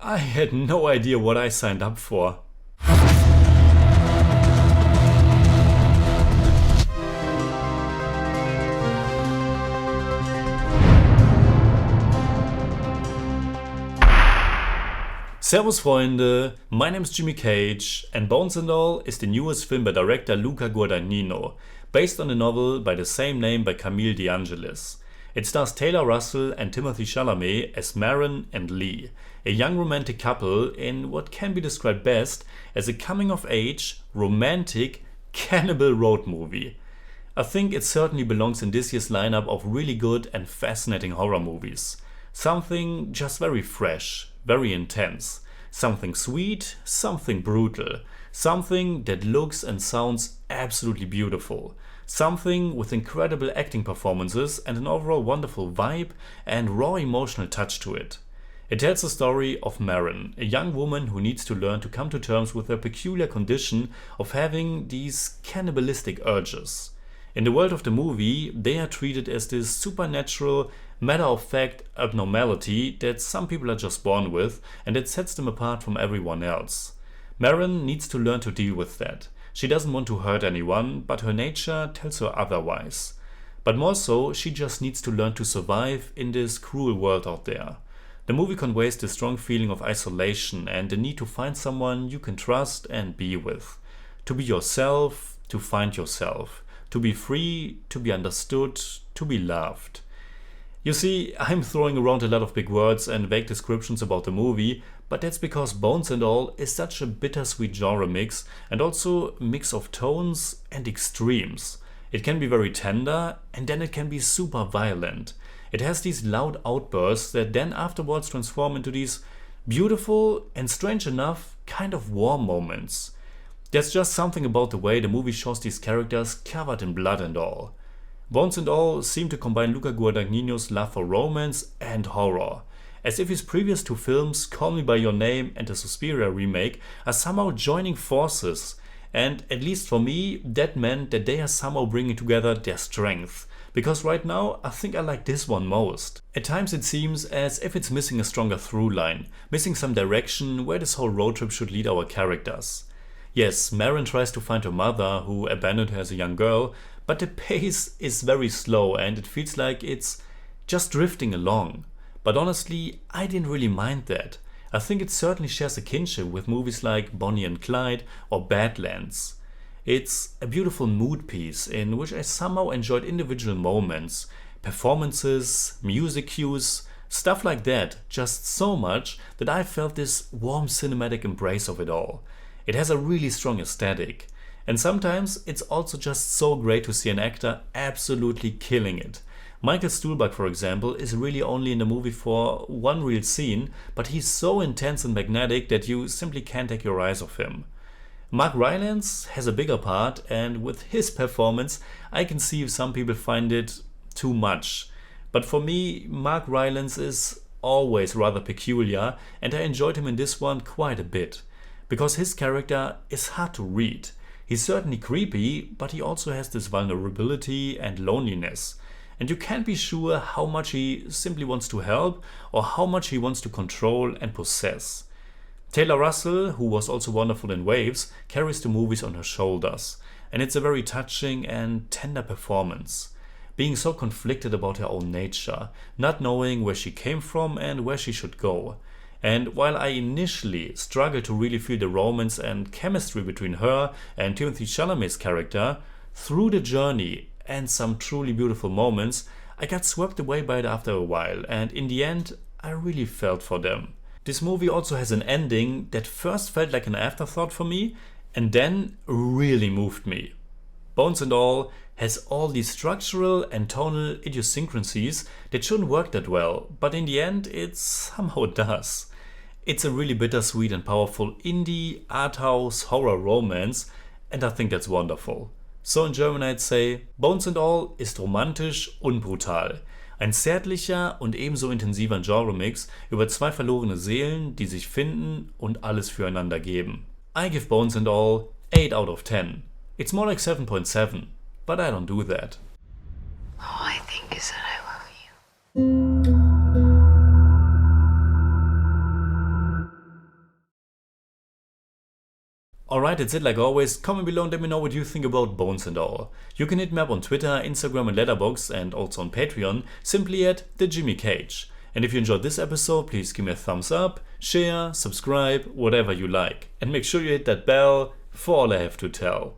I had no idea what I signed up for. Servus Freunde, my name is Jimmy Cage and Bones and All is the newest film by director Luca Guadagnino, based on a novel by the same name by Camille De Angelis. It stars Taylor Russell and Timothée Chalamet as Maren and Lee, a young romantic couple in what can be described best as a coming-of-age, romantic, cannibal road movie. I think it certainly belongs in this year's lineup of really good and fascinating horror movies. Something just very fresh, very intense. Something sweet, something brutal. Something that looks and sounds absolutely beautiful. Something with incredible acting performances and an overall wonderful vibe and raw emotional touch to it. It tells the story of Maren, a young woman who needs to learn to come to terms with her peculiar condition of having these cannibalistic urges. In the world of the movie, they are treated as this supernatural, matter-of-fact abnormality that some people are just born with and that sets them apart from everyone else. Maren needs to learn to deal with that. She doesn't want to hurt anyone, but her nature tells her otherwise. But more so, she just needs to learn to survive in this cruel world out there. The movie conveys this strong feeling of isolation and the need to find someone you can trust and be with. To be yourself, to find yourself. To be free, to be understood, to be loved. You see, I'm throwing around a lot of big words and vague descriptions about the movie, but that's because Bones and All is such a bittersweet genre mix and also a mix of tones and extremes. It can be very tender and then it can be super violent. It has these loud outbursts that then afterwards transform into these beautiful and, strange enough, kind of warm moments. There's just something about the way the movie shows these characters covered in blood and all. Bones and All seem to combine Luca Guadagnino's love for romance and horror, as if his previous two films, Call Me By Your Name and the Suspiria remake, are somehow joining forces, and at least for me, that meant that they are somehow bringing together their strength, because right now I think I like this one most. At times it seems as if it's missing a stronger through line, missing some direction where this whole road trip should lead our characters. Yes, Maren tries to find her mother, who abandoned her as a young girl, but the pace is very slow and it feels like it's just drifting along. But honestly, I didn't really mind that. I think it certainly shares a kinship with movies like Bonnie and Clyde or Badlands. It's a beautiful mood piece in which I somehow enjoyed individual moments, performances, music cues, stuff like that, just so much that I felt this warm cinematic embrace of it all. It has a really strong aesthetic. And sometimes it's also just so great to see an actor absolutely killing it. Michael Stuhlbarg, for example, is really only in the movie for one real scene, but he's so intense and magnetic that you simply can't take your eyes off him. Mark Rylance has a bigger part, and with his performance, I can see if some people find it too much. But for me, Mark Rylance is always rather peculiar, and I enjoyed him in this one quite a bit. Because his character is hard to read. He's certainly creepy, but he also has this vulnerability and loneliness. And you can't be sure how much he simply wants to help or how much he wants to control and possess. Taylor Russell, who was also wonderful in Waves, carries the movies on her shoulders. And it's a very touching and tender performance. Being so conflicted about her own nature, not knowing where she came from and where she should go. And while I initially struggled to really feel the romance and chemistry between her and Timothée Chalamet's character, through the journey and some truly beautiful moments, I got swept away by it after a while, and in the end, I really felt for them. This movie also has an ending that first felt like an afterthought for me, and then really moved me. Bones and All has all these structural and tonal idiosyncrasies that shouldn't work that well, but in the end, it somehow does. It's a really bittersweet and powerful indie, arthouse, horror romance, and I think that's wonderful. So in German I'd say, Bones and All ist romantisch und brutal. Ein zärtlicher und ebenso intensiver Genre-Mix über zwei verlorene Seelen, die sich finden und alles füreinander geben. I give Bones and All 8 out of 10. It's more like 7.7, but I don't do that. All I think is that I love you. Alright, that's it like always. Comment below and let me know what you think about Bones and All. You can hit me up on Twitter, Instagram and Letterboxd, and also on Patreon, simply at the Jimmy Cage. And if you enjoyed this episode, please give me a thumbs up, share, subscribe, whatever you like. And make sure you hit that bell for all I have to tell.